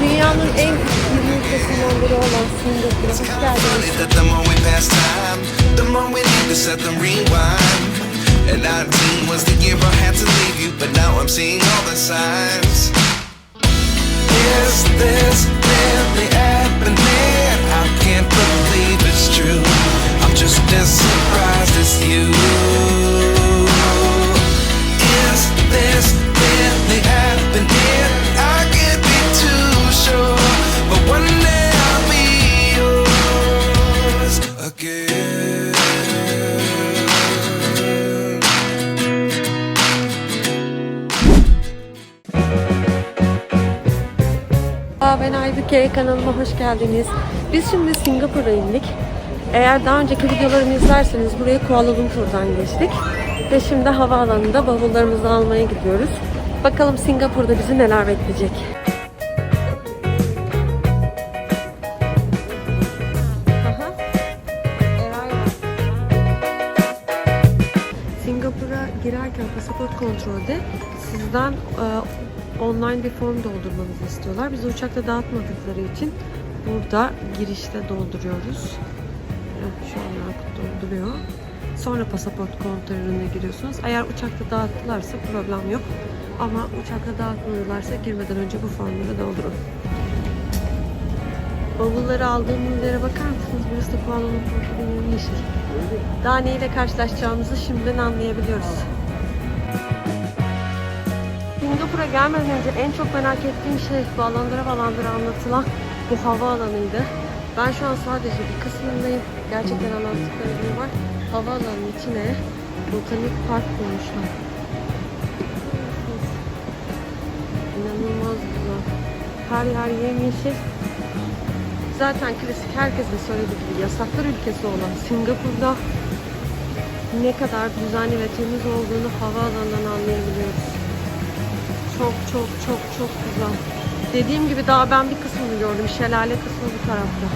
Dünyanın en küçük 20 ülkesinden biri olan Singapur'a hoş geldiniz. And 19 was the year I had to leave you, but now I'm seeing all the signs. Is this really happening? I can't believe it's true. I'm just as surprised as you. Is this really happening? I can't be too sure, but one day I'll be yours again. Ben Aybüke, kanalıma hoş geldiniz. Biz şimdi Singapur'a indik. Eğer daha önceki videolarımı izlerseniz buraya Kuala Lumpur'dan geçtik. Ve şimdi havaalanında bavullarımızı almaya gidiyoruz. Bakalım Singapur'da bizi neler bekleyecek. Singapur'a girerken pasaport kontrolde sizden online bir form doldurmanızı istiyorlar. Biz uçakta dağıtmadıkları için burada girişte dolduruyoruz. Şu an Yakut dolduruyor. Sonra pasaport kontrolüne giriyorsunuz. Eğer uçakta dağıttılarsa problem yok. Ama uçakta dağıtmadılarsa girmeden önce bu formları doldurun. Bavulları aldığımız yere bakar mısınız? Burası da Kuala Lumpur gibi yeşil. Daha neyle karşılaşacağımızı şimdiden anlayabiliyoruz. Singapur'a gelmeden önce en çok merak ettiğim şey ballandıra anlatılan bu havaalanıydı. Ben şu an sadece bir kısmındayım. Gerçekten anlattıkları gibi var. Havaalanının içine botanik park koymuşlar. İnanılmaz güzel. Her yer yemyeşil. Zaten klasik herkesin söylediği gibi yasaklar ülkesi olan Singapur'da ne kadar düzenli ve temiz olduğunu havaalanından anlayabiliyoruz. Çok güzel. Dediğim gibi daha ben bir kısmını gördüm. Şelale kısmı bu tarafta.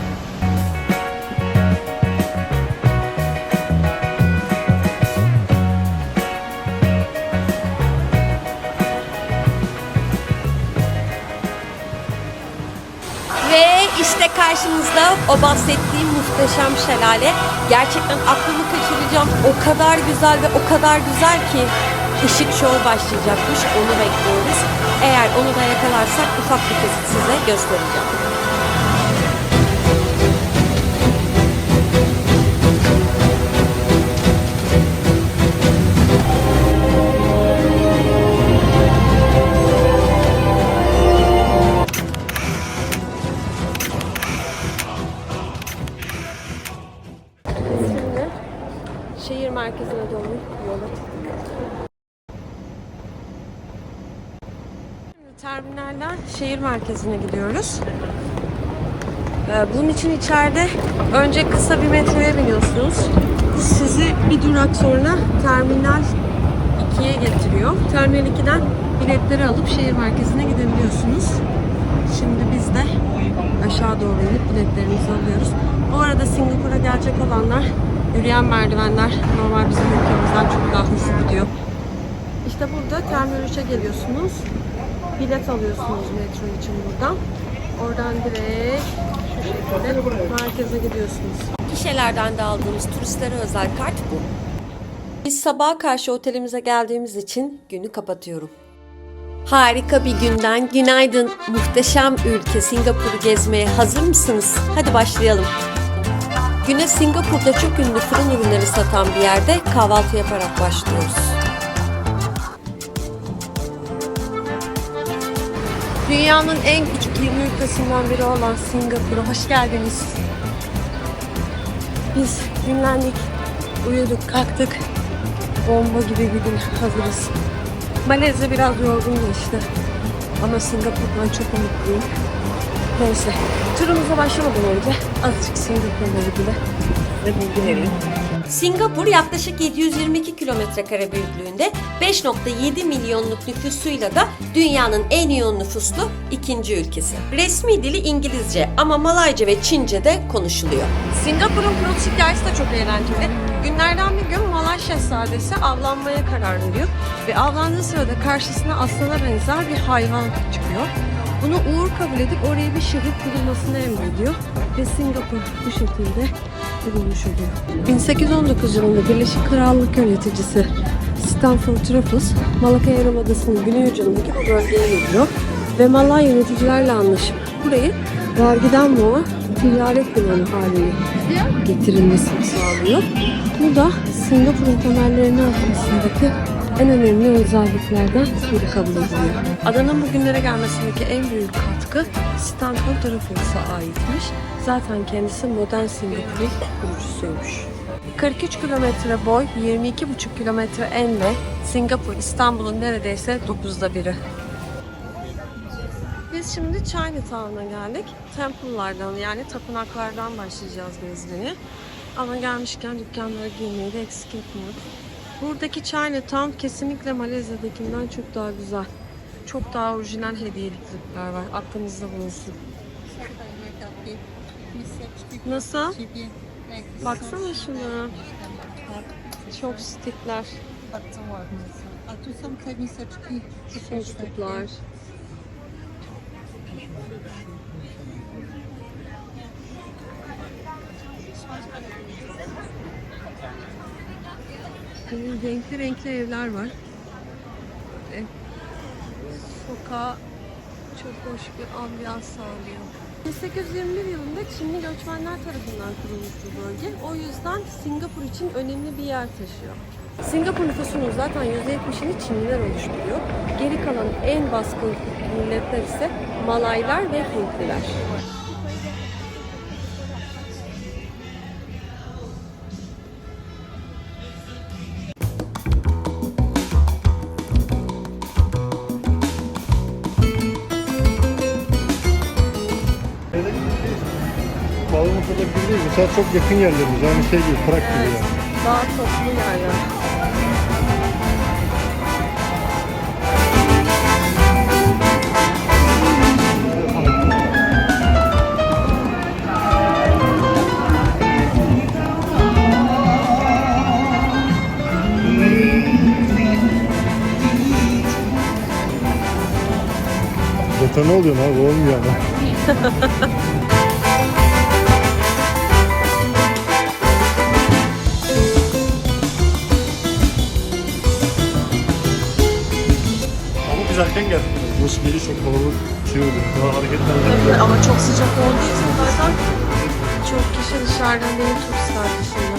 Ve işte karşınızda o bahsettiğim muhteşem şelale. Gerçekten aklımı kaçıracağım. O kadar güzel ve o kadar güzel ki ışık şovu başlayacakmış. Onu bekliyoruz. Eğer onu da yakalarsak ufak bir kesit size göstereceğim. Şimdi şehir merkezine doğru yola çıktık. Terminalden şehir merkezine gidiyoruz. Bunun için içeride önce kısa bir metroya biniyorsunuz. Sizi bir durak sonra Terminal 2'ye getiriyor. Terminal 2'den biletleri alıp şehir merkezine gidebiliyorsunuz. Şimdi biz de aşağı doğru inip biletlerimizi alıyoruz. Bu arada Singapur'a gelecek olanlar yürüyen merdivenler normal bizim ülkemizden çok daha hızlı gidiyor. İşte burada Terminal 3'e geliyorsunuz. Bilet alıyorsunuz metro için buradan. Oradan direkt şu şekilde merkeze gidiyorsunuz. Gişelerden de aldığımız turistlere özel kart bu. Biz sabaha karşı otelimize geldiğimiz için günü kapatıyorum. Harika bir günden günaydın. Muhteşem ülke Singapur'u gezmeye hazır mısınız? Hadi başlayalım. Güne Singapur'da çok ünlü fırın ürünleri satan bir yerde kahvaltı yaparak başlıyoruz. Dünyanın en küçük 20 ülkesinden biri olan Singapur'a hoş geldiniz. Biz dinlendik, uyuduk, kalktık. Bomba gibi bir gün hazırız. Malezya biraz yorgun geçti. Ama Singapur'dan çok umutluyum. Neyse, turumuza başlamadan önce azıcık Singapur'la ilgili size bilgi vereyim. Singapur yaklaşık 722 kilometrekare büyüklüğünde 5,7 milyonluk nüfusuyla da dünyanın en yoğun nüfuslu ikinci ülkesi. Resmi dili İngilizce ama Malayca ve Çince de konuşuluyor. Singapur'un Prut hikayesi de çok eğlenceli. Günlerden bir gün Malay Şehzadesi avlanmaya karar veriyor ve avlandığı sırada karşısına aslana benzer bir hayvan çıkıyor. Bunu uğur kabul edip oraya bir şehir kurulmasını emrediyor ve Singapur bu şekilde kurulmuş oluyor. 1819 yılında Birleşik Krallık yöneticisi Stanford Raffles, Malacca Yarımadası'nın güney ucundaki bu bölgeye geliyor ve Malay yöneticilerle anlaşıp burayı vergiden muaf ticaret limanı haline getirilmesini sağlıyor. Bu da Singapur'un temellerini atmasındaki en önemli özelliklerden biri kabul ediliyor. Adanın bugünlere gelmesindeki en büyük katkı Stanford Raffles'a aitmiş. Zaten kendisi modern Singapur'un kurucusuymuş. 43 kilometre boy, 22,5 kilometre enle Singapur İstanbul'un neredeyse 9'da biri. Biz şimdi Chinatown'a geldik. Temple'lardan yani tapınaklardan başlayacağız gezmeye. Ama gelmişken dükkanlara girmeyi de eksik etmiyoruz. Buradaki Chinatown kesinlikle Malezya'dakinden çok daha güzel. Çok daha orijinal hediyelikler var. Aklınızda bulunsun. Nasıl? Baksana şuna. Çok stikler. Çok stikler. Renkli renkli evler var. Sokağa çok hoş bir ambiyans sağlıyor. 1821 yılında Çinli göçmenler tarafından kurulmuş bu bölge. O yüzden Singapur için önemli bir yer taşıyor. Singapur nüfusunun zaten %70'ini Çinliler oluşturuyor. Geri kalan en baskın milletler ise Malaylar ve Hintliler. Bağlamakta bir değil. Mesela çok yakın yerlerimiz. Yani şey gibi, Prag gibi Evet, yani. daha toplu yerler. Detone oluyor abi, olmuyor ama. Ama biz erken geldik. Burası gece çok kalabalık şey oluyor. Daha hareketler Tabii ama çok sıcak olduğu için zaten çok kişi dışarıdan değil, turistler dışında.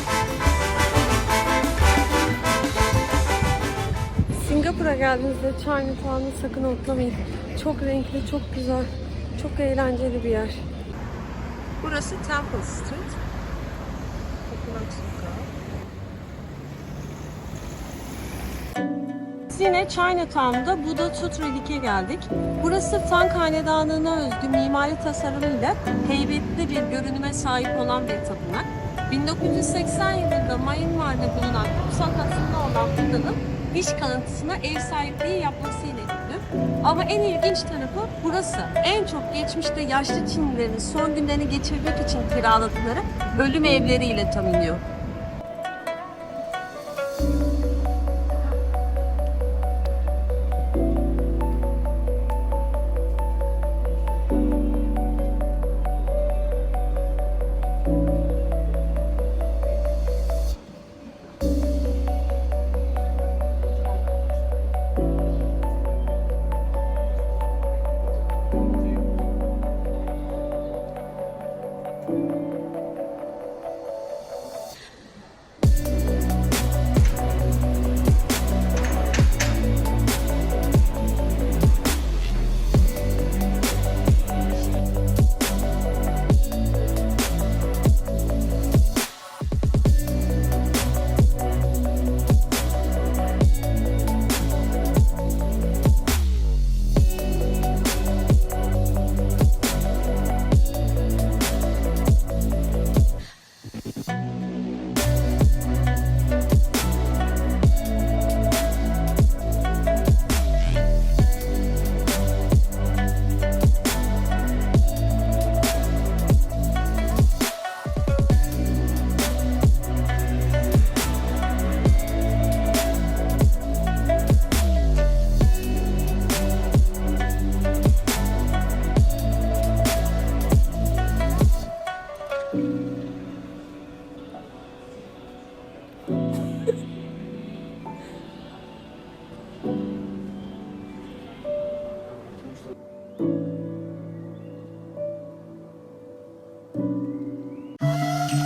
Singapur'a geldiğinizde Chinatown'u sakın atlamayın. Çok renkli, çok güzel, çok eğlenceli bir yer. Burası Temple Street. Tapınak Sokağı. Biz yine Chinatown'da Buddha Tooth Relic'e geldik. Burası Tang Hanedanı'na özgü mimari tasarımıyla heybetli bir görünüme sahip olan bir tapınak. 1980 yılında Myanmar'da bulunan kutsal kasında olan Buddha'nın diş kalıntısına ev sahipliği yapmasıyla ünlü. Ama en ilginç tarafı burası. En çok geçmişte yaşlı Çinlilerin son günlerini geçirmek için kiraladıkları ölüm evleriyle tanınıyor.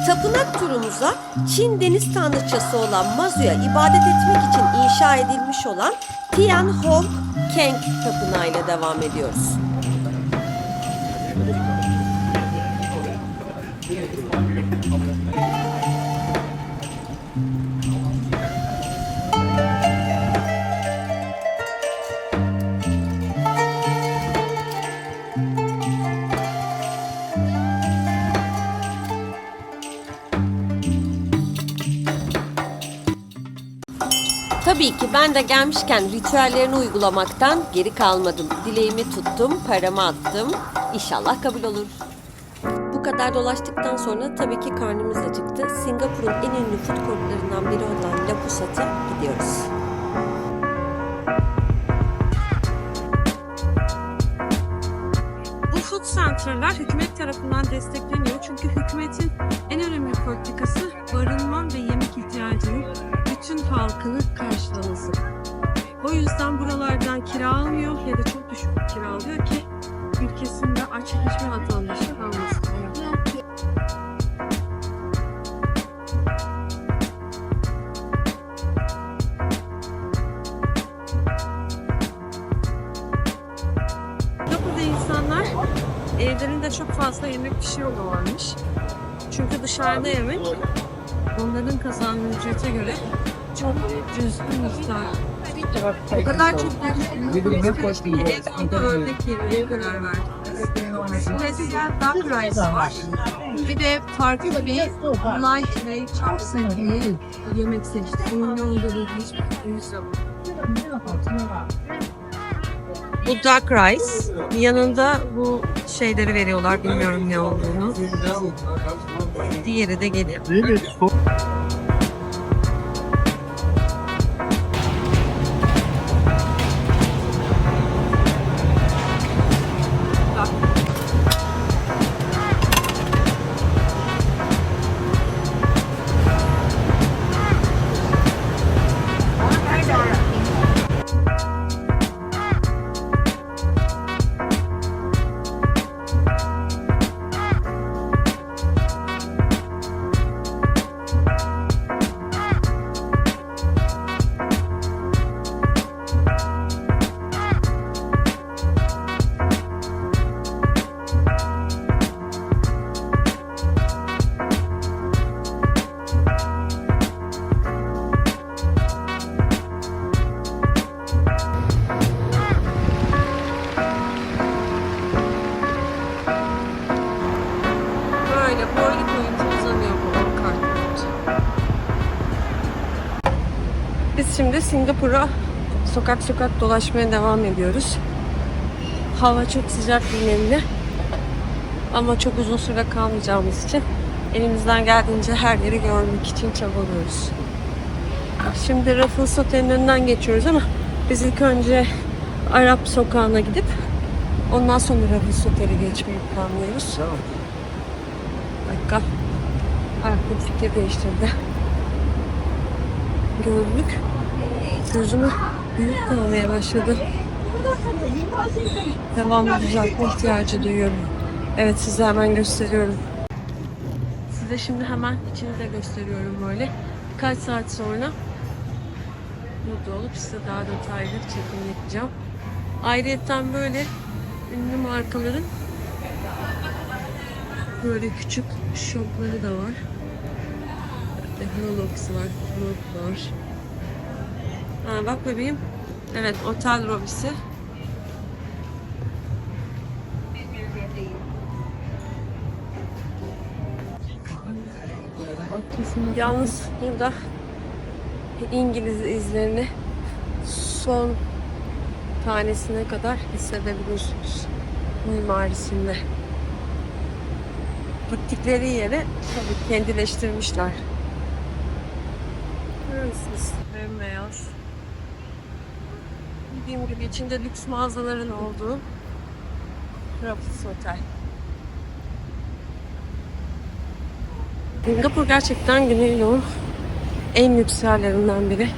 Tapınak turumuza Çin deniz tanrıçası olan Mazu'ya ibadet etmek için inşa edilmiş olan Tianhong Keng Tapınağı ile devam ediyoruz. Tabii ki ben de gelmişken ritüellerini uygulamaktan geri kalmadım. Dileğimi tuttum, paramı attım. İnşallah kabul olur. Bu kadar dolaştıktan sonra tabii ki karnımız acıktı. Singapur'un en ünlü food courtlarından biri olan La Pusat'a gidiyoruz. Bu food center'lar hükümet tarafından destekleniyor. Çünkü hükümetin en önemli politikası barınma ve yemek ihtiyacının bütün halkının karşılaması. O yüzden buralardan kira almıyor ya da çok düşük bir kira alıyor ki ülkesinde aç hiçbir vatandaşı kalmasın. Burada insanlar evlerinde çok fazla yemek pişiriyorlarmış. Çünkü dışarıda yemek onların kazandığı ücrete göre çok cüzi miktar. O kadar çok yemek ki en sonunda örnek yemeye karar verdik. Mesela duck rice var. Bir de farklı bir light ve chopstick yemek seçtik. Bunun ne olduğunu hiçbir fikrimiz yok. Bu duck rice. Yanında bu şeyleri veriyorlar. Bilmiyorum ne olduğunu. Diğeri de geliyor. Değil mi? Biz şimdi Singapur'a sokak sokak dolaşmaya devam ediyoruz. Hava çok sıcak ve nemli. Ama çok uzun süre kalmayacağımız için elimizden geldiğince her yeri görmek için çabalıyoruz. Şimdi Raffles Otel'in önünden geçiyoruz ama biz ilk önce Arap Sokağı'na gidip ondan sonra Raffles Otel'i geçmeyi planlıyoruz. Dakika. Artık fikir değiştirdi. Gözlük gözümü büyük kalmaya başladı. Devamlı düzeltme ihtiyacı duyuyorum. Evet, size hemen gösteriyorum. Size şimdi hemen içini de gösteriyorum böyle. Birkaç saat sonra burada olup size daha detaylı çekim yapacağım. Ayrıyeten böyle ünlü markaların böyle küçük shopları da var. Technolox var, Rook var. Ha, bak bebeğim. Evet, Otel Robisi. Yalnız burada İngiliz izlerini son tanesine kadar hissedebilirsiniz mimarisinde. Gittikleri yere tabii kendileştirmişler. Görüyorsunuz, bembeyaz. Dediğim gibi içinde lüks mağazaların olduğu Raffles Otel. Singapur gerçekten Güneydoğu'nun en lüks yerlerinden biri.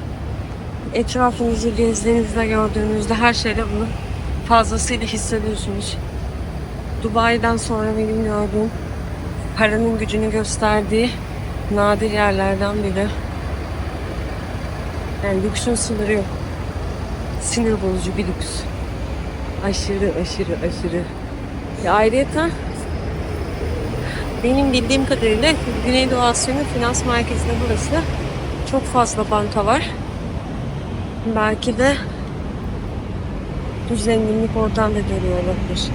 Etrafınızı gezdiğinizde, gördüğünüzde her şeyde bunu fazlasıyla hissediyorsunuz. Dubai'den sonra benim gördüğüm paranın gücünü gösterdiği nadir yerlerden biri. Yani lüksün sınırı yok. Sinir bozucu bir lüks. Aşırı. Ayrıca benim bildiğim kadarıyla Güneydoğu Asya'nın finans merkezinde burası. Çok fazla banka var. Belki de bu zenginlik oradan da geliyor olabilir.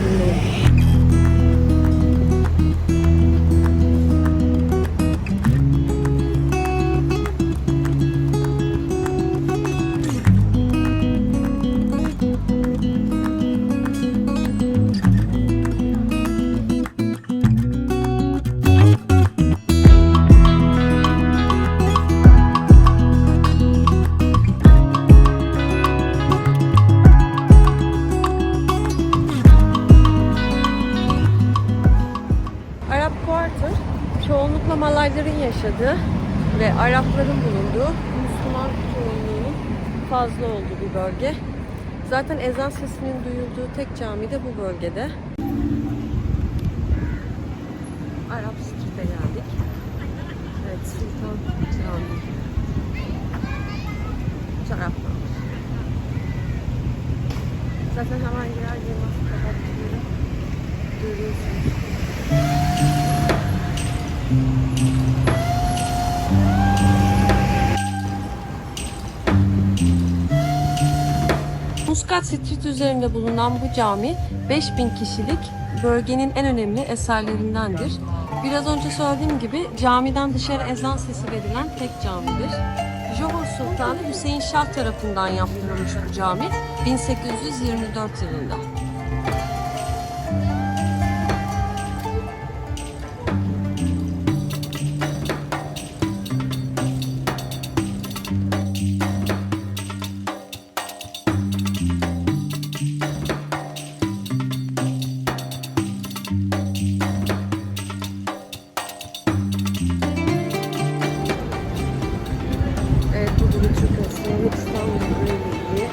Bilmiyorum. Arap Quarter, çoğunlukla Malayların yaşadığı ve Arapların bulunduğu, Müslüman çoğunluğunun fazla olduğu bir bölge. Zaten ezan sesinin duyulduğu tek cami de bu bölgede. Arap Street'e geldik. Evet, Sultan Camii. Bu taraftan. Zaten hemen girer girmez kapattıkları görüyorsunuz. Muscat Street üzerinde bulunan bu cami 5000 kişilik bölgenin en önemli eserlerindendir. Biraz önce söylediğim gibi camiden dışarı ezan sesi verilen tek camidir. Johor Sultanı Hüseyin Şah tarafından yaptırılmış bu cami 1824 yılında. Evet, bu gibi çok eski. İstanbul'da böyle bir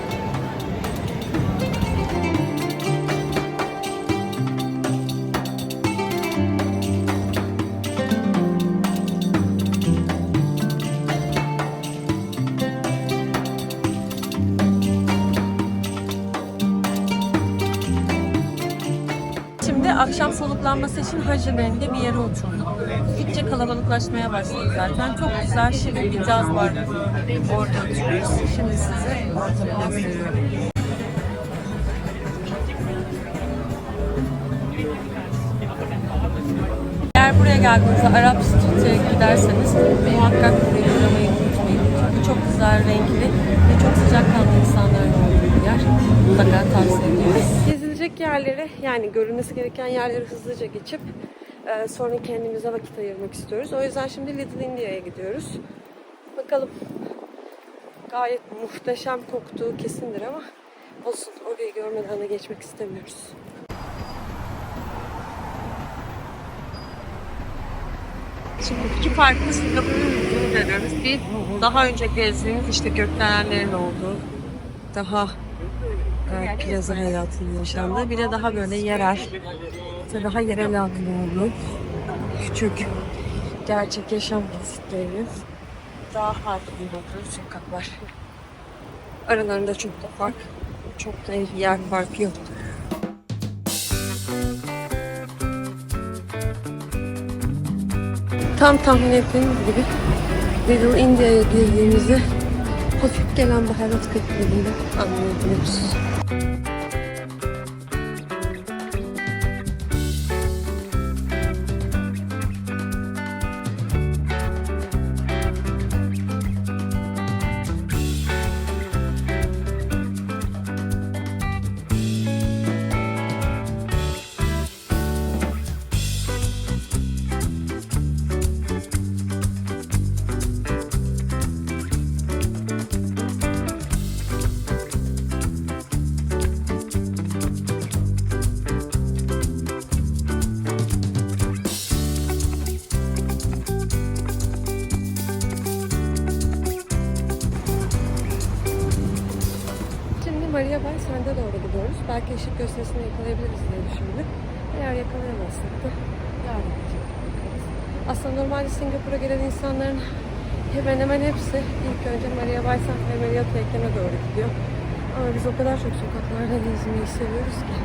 Şimdi akşam soluklanması için Haciler'inde bir yere oturduk. Gittikçe kalabalıklaşmaya başladı zaten. Çok güzel, şirin bir caz var. Orada oturuyoruz. Şimdi size ortamı gösteriyorum. Eğer buraya geldiğinizde Arap Street'e giderseniz muhakkak buraya uğramayı unutmayın. Çünkü çok güzel, renkli ve çok sıcakkanlı insanların olduğu bir yer. Mutlaka tavsiye ediyoruz. Gezilecek yerleri, yani görülmesi gereken yerleri hızlıca geçip sonra kendimize vakit ayırmak istiyoruz. O yüzden şimdi Little India'ya gidiyoruz. Bakalım. Gayet muhteşem koktuğu kesindir ama olsun, orayı görmeden de geçmek istemiyoruz. Şimdi iki farklı Singapur'un yüzünü görüyoruz. Bir, daha önce gezdiğimiz işte gökdelenlerin olduğu, daha plaza hayatının yaşandığı, bir de daha böyle yerel, işte daha yerel halkın olduğu küçük gerçek yaşam kesitlerinin daha farklı olduğu sokaklar. Aralarında çok da fark, çok da yer farkı yok. Tam tahmin ettiğimiz gibi Little India'ya girdiğimizde hafif gelen baharat kokularını anlayabiliyoruz. Maria Baysen'de doğru gidiyoruz. Belki ışık gösterisini yakalayabiliriz diye düşündük. Eğer yakalayamazsak da yarın bakarız. Aslında normalde Singapur'a gelen insanların hemen hemen hepsi ilk önce Maria Baysen ve Marriott heykeline doğru gidiyor. Ama biz o kadar çok sokaklarda gezmeyi seviyoruz ki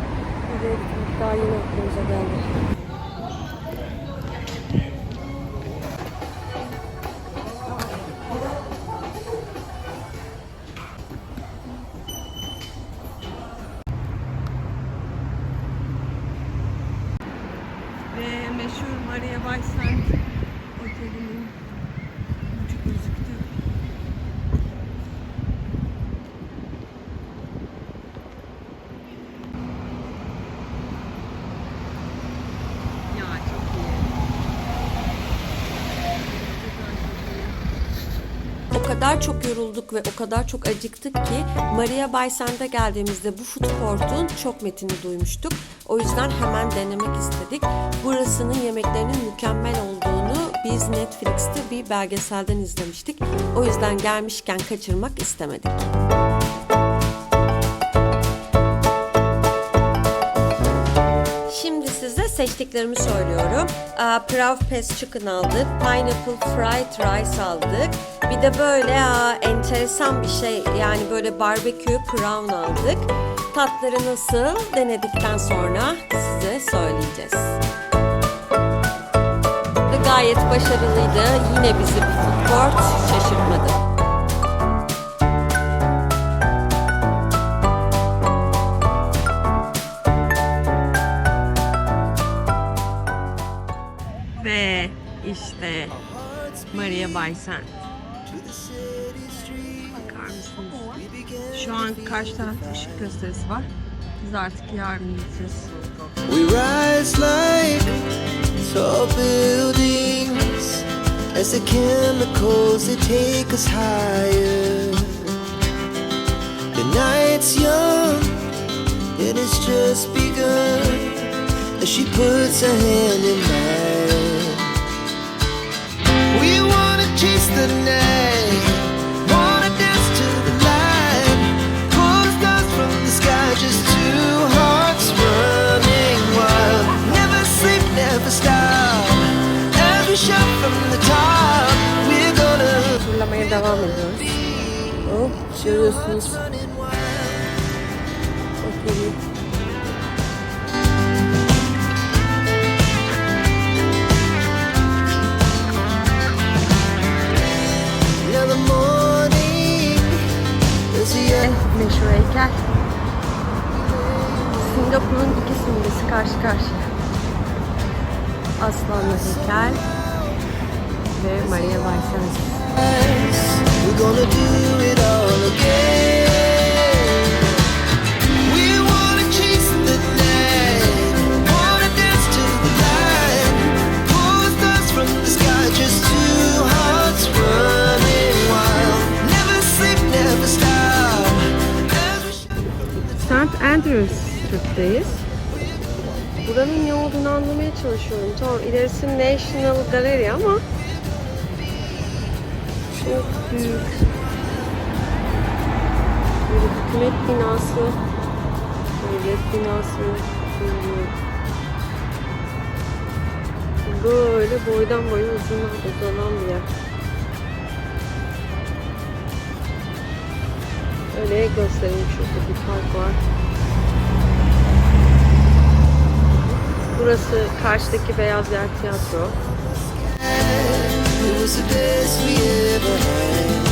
oraya gitmek daha yeni aklımıza geldi. Ve meşhur Maria Baysen otelinin ucu gözüktü. Ya çok iyi. O kadar çok yorulduk ve o kadar çok acıktık ki Maria Baysen'de geldiğimizde bu food court'un çok metini duymuştuk. O yüzden hemen denemek istedik. Burasının yemeklerinin mükemmel olduğunu biz Netflix'te bir belgeselden izlemiştik. O yüzden gelmişken kaçırmak istemedik. Şimdi size seçtiklerimi söylüyorum. Prav Pes Chicken aldık. Pineapple Fried Rice aldık. Bir de böyle enteresan bir şey, yani böyle barbekü prawn aldık. Tatları nasıl denedikten sonra size söyleyeceğiz. Ve gayet başarılıydı. Yine bizi bir food court şaşırtmadı. Ve işte Maria Baysen. Bakar mısınız? Şu an karşı tarafta ışık gösterisi var. Biz artık yarın gideceğiz. We rise like tall buildings as the chemicals they take us higher. The night's young and it's just begun as she puts her hand in mine. We wanna chase the night, wanna dance to the light, pull the stars from the sky, just two hearts running wild. Never sleep, never stop, as we shout from the top, we're gonna Turlamaya devam ediyoruz. Oh, görüyorsunuz. Oteli. now the morning is the Meşhur heykel. Singapur'un iki simgesi karşı karşıya. Aslanlı heykel ve Maria Baysen. we're gonna do it all again. We wanna chase the night, wanna dance to the light, pull the stars from the sky, just two hearts running wild. Never sleep, never stop. As we St. Andrews Street'teyiz. Buranın ne olduğunu anlamaya çalışıyorum. Tamam, ilerisi National Gallery ama çok büyük. Böyle hükümet binası, devlet binası, böyle boydan boya uzanan bir yer. Öyle göstereyim, şurada bir park var. Burası karşıdaki beyaz yer tiyatro. it was the best we ever had.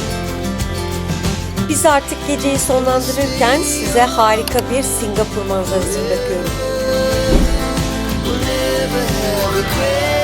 Biz artık geceyi sonlandırırken size harika bir Singapur manzarası bırakıyorum. We'll never have regret.